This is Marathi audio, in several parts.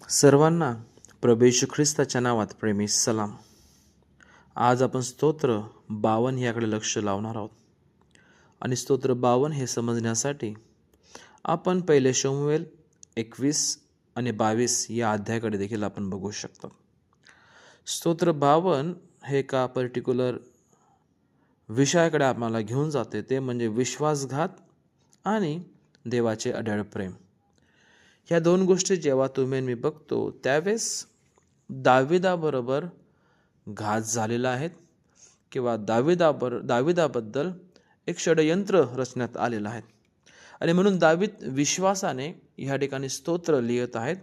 सर्वांना प्रभू येशू ख्रिस्ताच्या नावात प्रेमी सलाम. आज आपण स्तोत्र 52 याकडे लक्ष लावणार आहोत. आणि स्तोत्र 52 हे समजण्यासाठी आपण पहिले शमूएल 21 आणि 22 या अध्यायाकडे देखील आपण बघू शकतो. स्तोत्र 52 हे एका पर्टिक्युलर विषयाकडे आम्हाला घेऊन जाते, ते म्हणजे विश्वासघात आणि देवाचे अढळ प्रेम. ह्या दोन गोष्टी जेव्हा तुम्ही मी बघतो त्यावेळेस दाविदाबरोबर घात झालेला आहे किंवा दाविदाबद्दल एक षडयंत्र रचण्यात आलेलं आहे. आणि म्हणून दावीद विश्वासाने ह्या ठिकाणी स्तोत्र लिहित आहेत,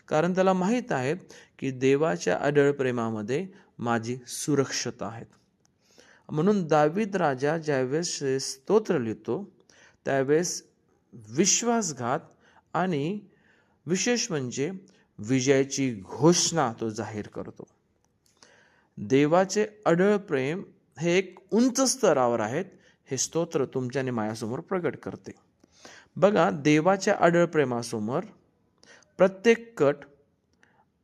कारण त्याला माहीत आहे की देवाच्या अढळ प्रेमामध्ये माझी सुरक्षता आहे. म्हणून दावीद राजा ज्यावेळेस स्तोत्र लिहितो त्यावेळेस विश्वासघात आणि विशेष म्हणजे विजयाची घोषणा तो जाहीर करतो. देवाचे अढळ प्रेम हे एक उंच स्तरावर आहेत, हे स्तोत्र तुमच्या आणि माझ्यासमोर प्रगट करते. बघा, देवाच्या अढळ प्रेमासमोर प्रत्येक कट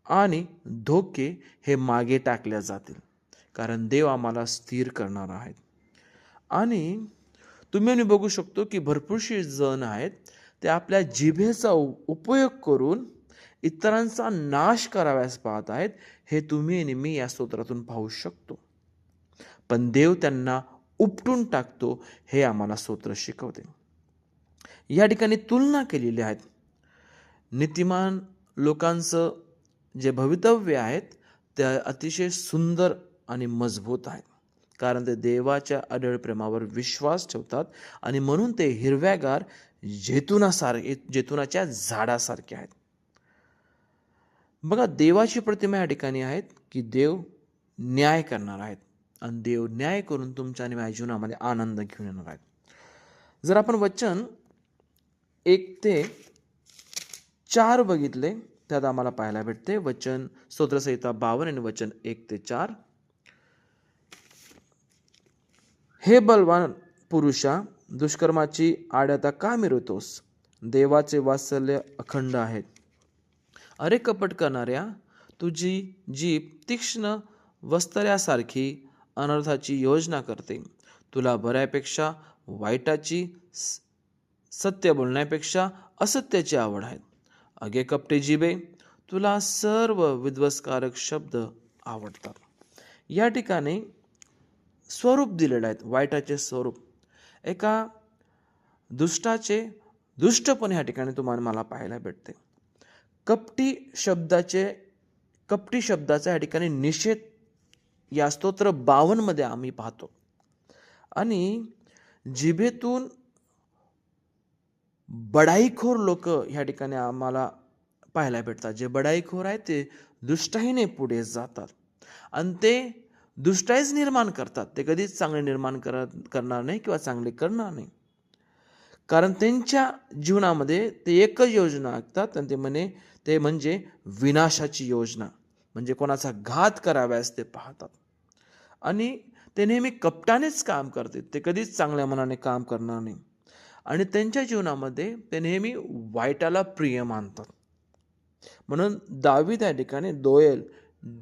आणि धोके हे मागे टाकल्या जातील, कारण देव आम्हाला स्थिर करणार आहेत. आणि तुम्ही बघू शकतो की भरपूरशी जण आहेत ते आपल्या जिभेचा उपयोग करून इतरांचा नाश कराव्यास पाहत आहेत. हे तुम्ही आणि मी या स्तोत्रातून पाहू शकतो. पण देव त्यांना उपटून टाकतो, हे आम्हाला स्तोत्र शिकवते. या ठिकाणी तुलना केलेली आहेत. नीतिमान लोकांचं जे भवितव्य आहेत ते अतिशय सुंदर आणि मजबूत आहेत, कारण ते देवाच्या अढळ प्रेमावर विश्वास ठेवतात आणि म्हणून ते हिरव्यागार जैतुनाच्या झाडासारखे आहेत. बघा, देवाची प्रतिमा या ठिकाणी आहेत की देव न्याय करणार आहेत आणि देव न्याय करून तुमच्या आणि माझ्या जीवनामध्ये आनंद घेऊन येणार आहेत. जर आपण वचन 1 ते 4 बघितले त्यात आम्हाला पाहायला भेटते. वचन स्तोत्रसंहिता 52 आणि वचन 1 ते 4. हे बलवान पुरुषा, दुष्कर्माची आड्याता का मिरवतोस? देवाचे वात्सल्य अखंड आहेत. अरे कपट करणाऱ्या, तुझी जीभ तीक्ष्ण वस्त्र्यासारखी अनर्थाची योजना करते. तुला बऱ्यापेक्षा वाईटाची, सत्य बोलण्यापेक्षा असत्याची आवड आहे. अगे कपटे जिबे, तुला सर्व विध्वंसकारक शब्द आवडतात. या ठिकाणी स्वरूप दिलेले आहेत, वाईटाचे स्वरूप. एका दुष्टाचे दुष्टपण या ठिकाणी तुम्हाला मला पाहायला भेटते. कपटी शब्दाचा या ठिकाणी निषेध या स्तोत्र 52 मध्ये आम्ही पाहतो. आणि जिभेतून बडाईखोर लोक या ठिकाणी आम्हाला पाहायला भेटतात. जे बडाईखोर आहेत ते दुष्टाईने पुढे जातात आणि ते दुष्टाईच निर्माण करतात. ते कधीच चांगले निर्माण करणार नाही किंवा चांगले करणार नाही, कारण त्यांच्या जीवनामध्ये ते एकच योजना आखतात आणि ते म्हणजे विनाशाची योजना, म्हणजे कोणाचा घात कराव्यास ते पाहतात. आणि ते नेहमी कपटानेच काम करतात, ते कधीच चांगल्या मनाने काम करणार नाही. आणि त्यांच्या जीवनामध्ये ते नेहमी वाईटाला प्रिय मानतात. म्हणून दावीद या ठिकाणी दोएल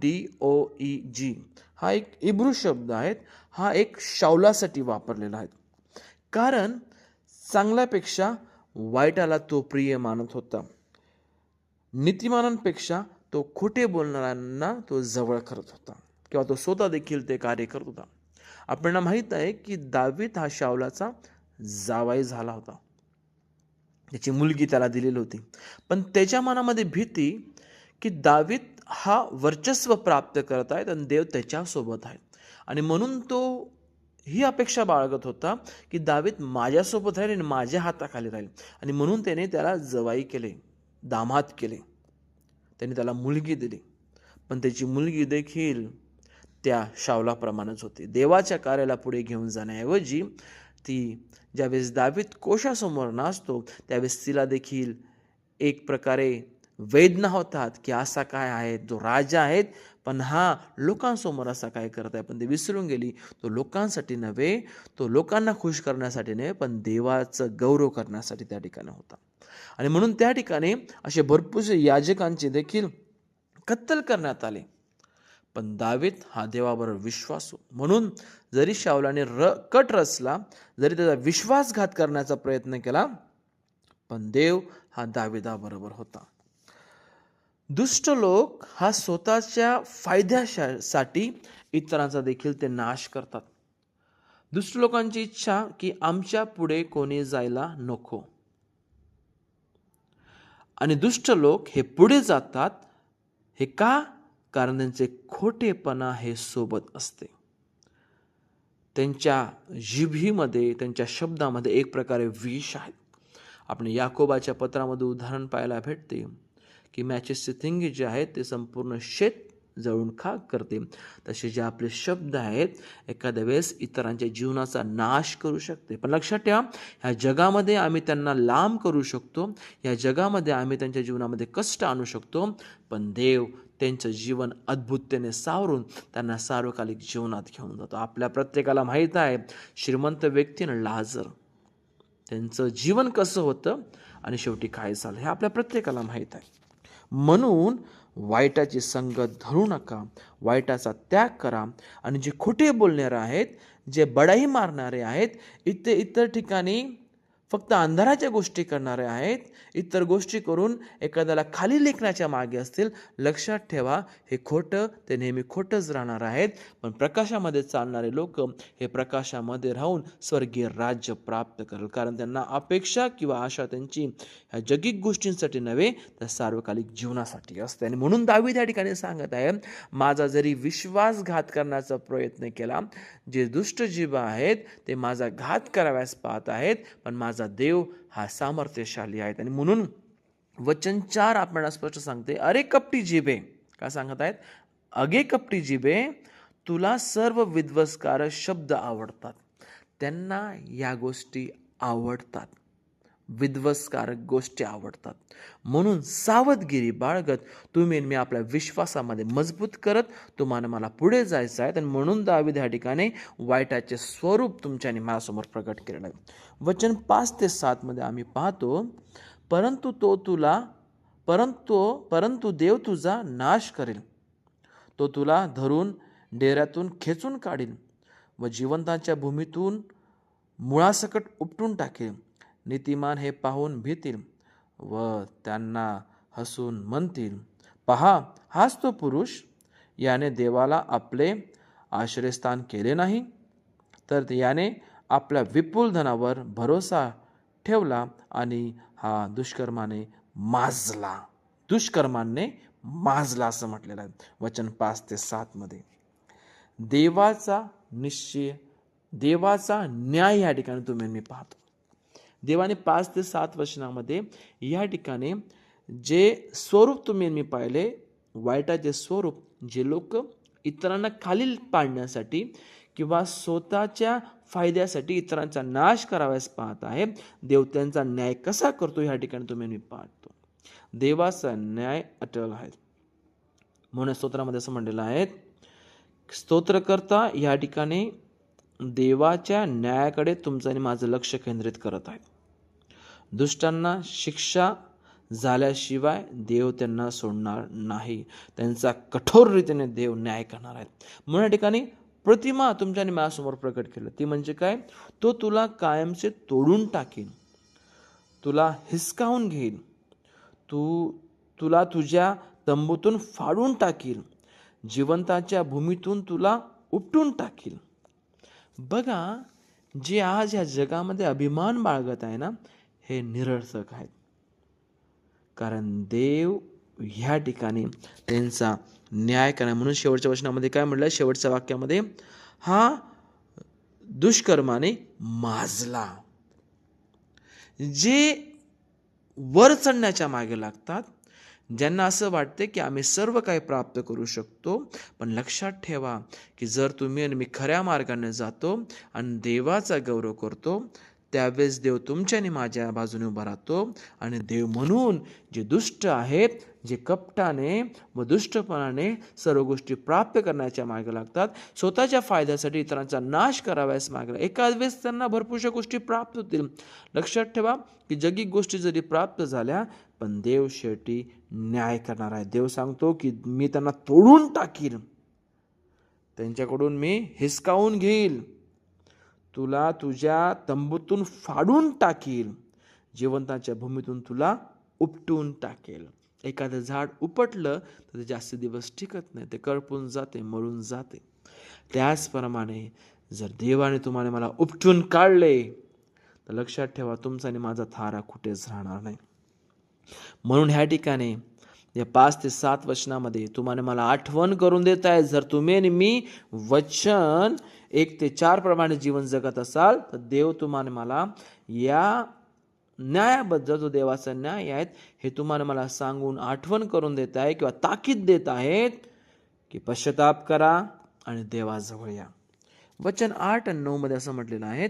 DOEG हा एक इब्रू शब्द आहे, हा एक शाऊलासाठी वापरलेला आहे, कारण चांगल्यापेक्षा वाईटाला तो प्रिय मानत होता. नीतिमानांपेक्षा तो खोटे बोलणाऱ्यांना तो जवळ करत होता किंवा तो स्वतः देखील ते कार्य करत होता. आपल्याला माहीत आहे की दावीद हा शाऊलाचा जावाई झाला होता, त्याची मुलगी त्याला दिलेली होती. पण त्याच्या मनामध्ये भीती की दावीद हा वर्चस्व प्राप्त करत आहेत आणि देव त्याच्यासोबत आहे, आणि म्हणून तो ही अपेक्षा बाळगत होता की दावीद माझ्यासोबत राहील आणि माझ्या हाताखाली राहील. आणि म्हणून त्याने त्याला जवाई केले, दामाद केले, त्याने त्याला मुलगी दिली. पण त्याची मुलगी देखील त्या शाऊलाप्रमाणेच होती. देवाच्या कार्याला पुढे घेऊन जाण्याऐवजी ती ज्यावेळेस दावीद कोशासमोर नाचतो त्यावेळेस तिला देखील एक प्रकारे वेदना होतात की असा काय आहे, जो राजा आहेत पण हा लोकांसमोर असा काय करत आहे. पण ते विसरून गेली, तो लोकांसाठी नव्हे, तो लोकांना खुश करण्यासाठी नव्हे, पण देवाचं गौरव करण्यासाठी त्या ठिकाणी होता. आणि म्हणून त्या ठिकाणी असे भरपूरसे याजकांचे देखील कत्तल करण्यात आले. पण दावीद हा देवाबरोबर विश्वासू, म्हणून जरी शाऊलाने कट रचला, जरी त्याचा विश्वासघात करण्याचा प्रयत्न केला, पण देव हा दाविदाबरोबर होता. दुष्ट लोक हा स्वतःच्या फायद्यासाठी इतरांचा देखील ते नाश करतात. दुष्ट लोकांची इच्छा की आमच्या पुढे कोणी जायला नको, आणि दुष्ट लोक हे पुढे जातात. हे का? कारण त्यांचे खोटेपणा हे सोबत असते. त्यांच्या जिभेमध्ये, त्यांच्या शब्दामध्ये एक प्रकारे विष आहे. आपण याकोबाच्या पत्रामध्ये उदाहरण पाहायला भेटते की मॅचेसचे थिंगी जे आहेत ते संपूर्ण शेत जळून खाक करते. तसे जे आपले शब्द आहेत एखाद्या वेळेस इतरांच्या जीवनाचा नाश करू शकते. पण लक्षात ठेवा, ह्या जगामध्ये आम्ही त्यांना लांब करू शकतो, या जगामध्ये आम्ही त्यांच्या जीवनामध्ये कष्ट आणू शकतो, पण देव त्यांचं जीवन अद्भुततेने सावरून त्यांना सार्वकालिक जीवनात घेऊन जातो. आपल्या प्रत्येकाला माहीत आहे श्रीमंत व्यक्तीनं लाजर, त्यांचं जीवन कसं होतं आणि शेवटी काय झालं हे आपल्या प्रत्येकाला माहीत आहे. म्हणून वाईटाची संगत धरू नका, वाईटाचा त्याग करा. आणि जे खोटे बोलणारे आहेत, जे बडाई मारणारे आहेत, इतर ठिकाणी फक्त अंधाराच्या गोष्टी करणारे आहेत, इतर गोष्टी करून एखाद्याला खाली लेखण्याच्या मागे असतील, लक्षात ठेवा हे खोटं ते नेहमी खोटंच राहणार आहेत. पण प्रकाशामध्ये चालणारे लोक हे प्रकाशामध्ये राहून स्वर्गीय राज्य प्राप्त करेल, कारण त्यांना अपेक्षा किंवा आशा त्यांची ह्या जगिक गोष्टींसाठी नव्हे तर सार्वकालिक जीवनासाठी असते. आणि म्हणून दावीद या ठिकाणी सांगत आहे, माझा जरी विश्वासघात करण्याचा प्रयत्न केला, जे दुष्ट जीव आहेत ते माझा घात कराव्यास पाहत आहेत, पण माझा देव हा सामर्थ्यशाली आहे. आणि म्हणून वचन 4 आपल्याला स्पष्ट सांगते, अरे कपटी जिभे, काय सांगत आहेत? अगे कपटी जिभे, तुला सर्व विध्वंसकारक शब्द आवडतात. त्यांना या गोष्टी आवडतात, विध्वंसकारक गोष्टी आवडतात. म्हणून सावधगिरी बाळगत तुम्ही मी आपल्या विश्वासामध्ये मजबूत करत तुम्हाला मला पुढे जायचं आहे. आणि म्हणून दावीद या ठिकाणी वाईटाचे स्वरूप तुमच्या आणि माझ्यासमोर प्रकट केलेलं आहे. वचन 5 ते 7 मध्ये आम्ही पाहतो, परंतु देव तुझा नाश करेल, तो तुला धरून डेऱ्यातून खेचून काढील व जिवंतांच्या भूमीतून मुळासकट उपटून टाकेल. नीतिमान हे पाहून भीतील व त्यांना हसून म्हणतील, पहा हाच तो पुरुष, याने देवाला आपले आश्रयस्थान केले नाही, तर याने आपल्या विपुल धनावर भरोसा ठेवला आणि हा दुष्कर्माने माजला असं म्हटलेलं आहे वचन 5 ते 7 मध्ये. देवाचा न्याय या ठिकाणी तुम्ही मी पाहतो. देवाने 5 ते 7 वचनामध्ये या ठिकाणी जे स्वरूप तुम्ही मी पाहिले, वाईटाचे स्वरूप, जे लोक इतरांना खाली पाडण्यासाठी किंवा स्वतःच्या फायद्यासाठी इतरांचा नाश कराव्यास पाहत आहे, देव त्यांचा न्याय कसा करतो या ठिकाणी तुम्ही मी पाहतो. देवाचा न्याय अटल आहे. म्हणून स्तोत्रामध्ये असं म्हणलेलं आहे, स्तोत्रकर्ता या ठिकाणी देवाच्या न्यायाकडे तुमचं आणि माझं लक्ष केंद्रित करत आहे. दुष्टांना शिक्षा झाल्याशिवाय देव त्यांना सोडणार नाही, त्यांचा कठोर रीतीने देव न्याय करणार आहे. म्हणून या ठिकाणी प्रतिमा तुमच्या आणि माझ्यासमोर प्रकट केलं, ती म्हणजे काय? तो तुला कायमचे तोडून टाकेल, तुला हिसकावून घेईल, तुला तुझ्या तंबूतून फाडून टाकील, जिवंताच्या भूमीतून तुला उपटून टाकील. बघा, जे आज या जगामध्ये अभिमान बाळगत आहे ना, हे निरर्थक आहेत. कारण देव ह्या ठिकाणी त्यांचा न्याय करा. म्हणून शेवटच्या वचनामध्ये काय म्हटलं? शेवटच्या वाक्यामध्ये, हा दुष्कर्माने माजला. जे वर चढण्याच्या मागे लागतात, ज्यांना असं वाटते की आम्ही सर्व काही प्राप्त करू शकतो, पण लक्षात ठेवा की जर तुम्ही आणि मी खऱ्या मार्गाने जातो आणि देवाचा गौरव करतो, त्यावेळेस देव तुमच्या आणि माझ्या बाजूने उभा राहतो. आणि देव म्हणून जे दुष्ट आहेत, जे कपटाने व दुष्टपणाने सर्व गोष्टी प्राप्त करण्याच्या मागे लागतात, स्वतःच्या फायद्यासाठी इतरांचा नाश कराव्यास मागला, एकाच वेळेस त्यांना भरपूरशा गोष्टी प्राप्त होतील. लक्षात ठेवा की जगिक गोष्टी जरी प्राप्त झाल्या, पण देव शेवटी न्याय करणार आहे. देव सांगतो की मी त्यांना तोडून टाकील, त्यांच्याकडून मी हिसकावून घेईल, तुला तुझ्या तंबूतून फाडून टाकील, जिवंतांच्या भूमीतून तुला उपटून टाकेल. एखादं झाड उपटलं तर ते जास्त दिवस टिकत नाही, ते करपून जाते, मरून जाते. त्याचप्रमाणे जर देवाने तुम्हाला मला उपटून काढले तर लक्षात ठेवा, तुमचा आणि माझा थारा कुठेच राहणार नाही. म्हणून ह्या ठिकाणी या 5 ते 7 वचनामध्ये तुम्हाला मला आठवण करून देत आहे, जर तुम्ही आणि मी वचन 1 ते 4 प्रमाणे जीवन जगत असाल तर देव तुम्हाला मला या न्यायाबद्दल, जो देवाचा न्याय आहेत, हे तुम्हाला मला सांगून आठवण करून देत आहे किंवा ताकीद देत आहेत की पश्चाताप करा आणि देवाजवळ या. वचन 8 आणि 9 मध्ये असं म्हटलेलं आहे,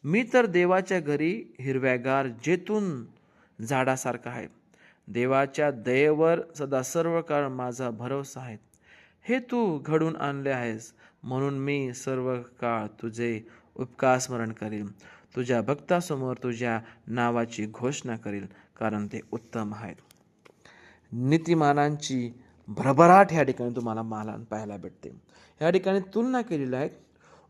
मी तर देवाच्या घरी हिरव्यागार जैतून झाडासारखा आहे, देवाच्या दयेवर सदा सर्व काळ माझा भरोसा आहे. हे तू घडून आणले आहेस, म्हणून मी सर्व काळ तुझे उपकार स्मरण करील, तुझ्या भक्तासमोर तुझ्या नावाची घोषणा करील, कारण ते उत्तम आहेत. नीतिमानांची भरभराट ह्या ठिकाणी तुम्हाला मला पाहायला भेटते. ह्या ठिकाणी तुलना केलेली आहे,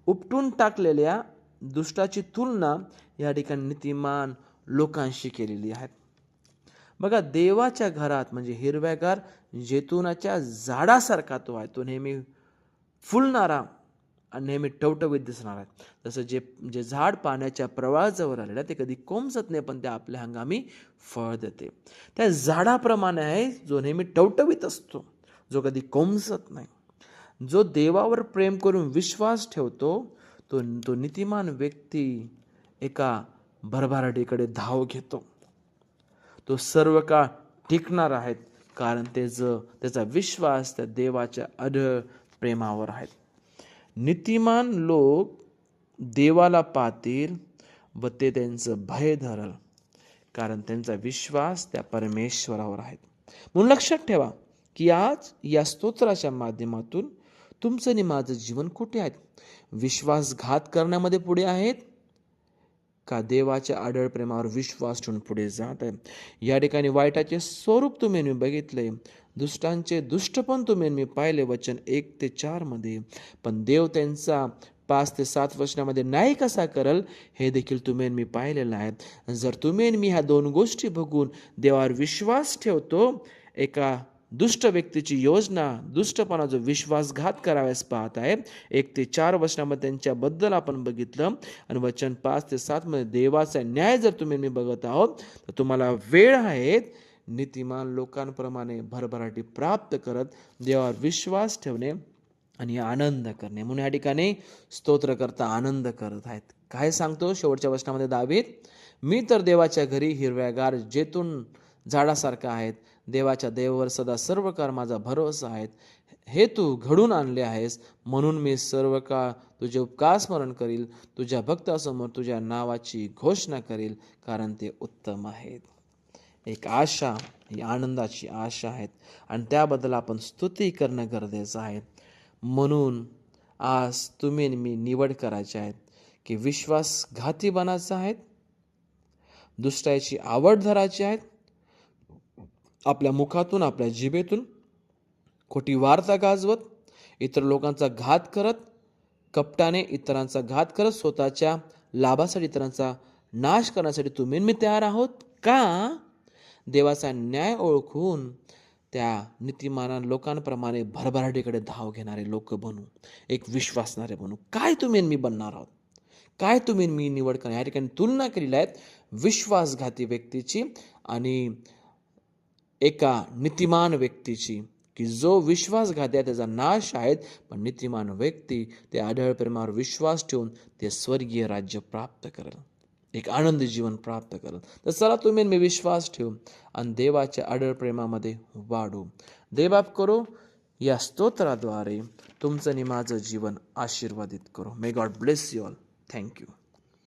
उपटून टाकलेल्या दुष्टाची तुलना या ठिकाणी नीतिमान लोकांशी केलेली आहे. बघा, देवाच्या घरात म्हणजे हिरव्यागार जैतुनाच्या झाडासारखा तो आहे, तो नेहमी फुलणारा आणि नेहमी टवटवीत दिसणार आहे. जसं जे झाड पाण्याच्या प्रवाहाजवळ आलेलं ते कधी कोंबसत नाही, पण ते आपल्या हंगामी फळ देते. त्या झाडाप्रमाणे आहे जो नेहमी टवटवीत असतो, जो कधी कोंबसत नाही. जो देवावर प्रेम करून विश्वास ठेवतो तो नीतिमान व्यक्ती एका भरभराटीकडे धाव घेतो. तो सर्व काळ टिकणार आहे, कारण त्याचा विश्वास त्या देवाच्या अढळ प्रेमावर आहे. नीतिमान लोक देवाला पाहतील व ते त्यांचं भय धरल, कारण त्यांचा विश्वास त्या परमेश्वरावर आहे. म्हणून लक्षात ठेवा की आज या स्तोत्राच्या माध्यमातून तुमचं आणि माझं जीवन कुठे आहे? विश्वासघात करण्यामध्ये पुढे आहेत का देवाच्या अढळ प्रेमावर विश्वास ठेवून पुढे जात आहे? या ठिकाणी वाईटाचे स्वरूप तुम्ही मी बघितले, दुष्टांचे दुष्टपण तुम्ही मी पाहिले वचन 1 ते 4 मध्ये, पण देव त्यांचा 5 ते 7 वचनामध्ये न्याय कसा करल हे देखील तुम्ही मी पाहिलेलं आहे. जर तुम्ही मी ह्या 2 गोष्टी बघून देवावर विश्वास ठेवतो, एका दुष्ट व्यक्तीची योजना, दुष्टपणा जो विश्वासघात कराव्यास पाहत आहे, 1 ते 4 वचनामध्ये त्यांच्याबद्दल आपण बघितलं, आणि वचन 5 ते 7 मध्ये देवाचा न्याय जर तुम्ही मी बघत आहोत तर तुम्हाला वेळ आहे नीतिमान लोकांप्रमाणे भरभराटी प्राप्त करत देवावर विश्वास ठेवणे आणि आनंद करणे. म्हणून या ठिकाणी स्तोत्रकर्ता आनंद करत आहेत. काय सांगतो शेवटच्या वचनामध्ये दावीद, मी तर देवाच्या घरी हिरव्यागार जैतून झाडासारखा आहेत, देवाच्या देवावर सदा सर्व काळ माझा भरोसा आहे. हे तू घडून आणले आहेस, म्हणून मी सर्व काळ तुझे उपकार स्मरण करील, तुझ्या भक्तासमोर तुझ्या नावाची घोषणा करील, कारण ते उत्तम आहेत. एक आशा, ही आनंदाची आशा आहेत, आणि त्याबद्दल आपण स्तुती करणं गरजेचं आहे. म्हणून आज तुम्ही मी निवड करायची आहेत की विश्वासघाती बनायचं आहेत, दुष्टाची आवड धरायची आहेत, आपल्या मुखातून आपल्या जिभेतून खोटी वार्ता गाजवत, इतर लोकांचा घात करत, कपटाने इतरांचा घात करत, स्वतःच्या लाभासाठी इतरांचा नाश करण्यासाठी तुम्ही मी तयार आहोत का? देवाचा न्याय ओळखून त्या नीतिमान लोकांप्रमाणे भरभराटीकडे धाव घेणारे लोक बनू, एक विश्वासणारे बनू. काय तुम्ही मी बनणार आहोत? काय तुम्ही मी निवड करणार? या ठिकाणी तुलना केलेली आहेत विश्वासघाती व्यक्तीची आणि एका नीतिमान व्यक्तीची, की जो विश्वासघाती आहे त्याचा नाश आहेत, पण नीतिमान व्यक्ती ते अढळ प्रेमावर विश्वास ठेवून ते स्वर्गीय राज्य प्राप्त करेल, एक आनंदी जीवन प्राप्त करेल. तर चला तुम्ही मी विश्वास ठेवू आणि देवाच्या अढळ प्रेमामध्ये वाढू. देवबाप करो या स्तोत्राद्वारे तुमचं आणि माझं जीवन आशीर्वादित करो. May God bless you all. Thank you.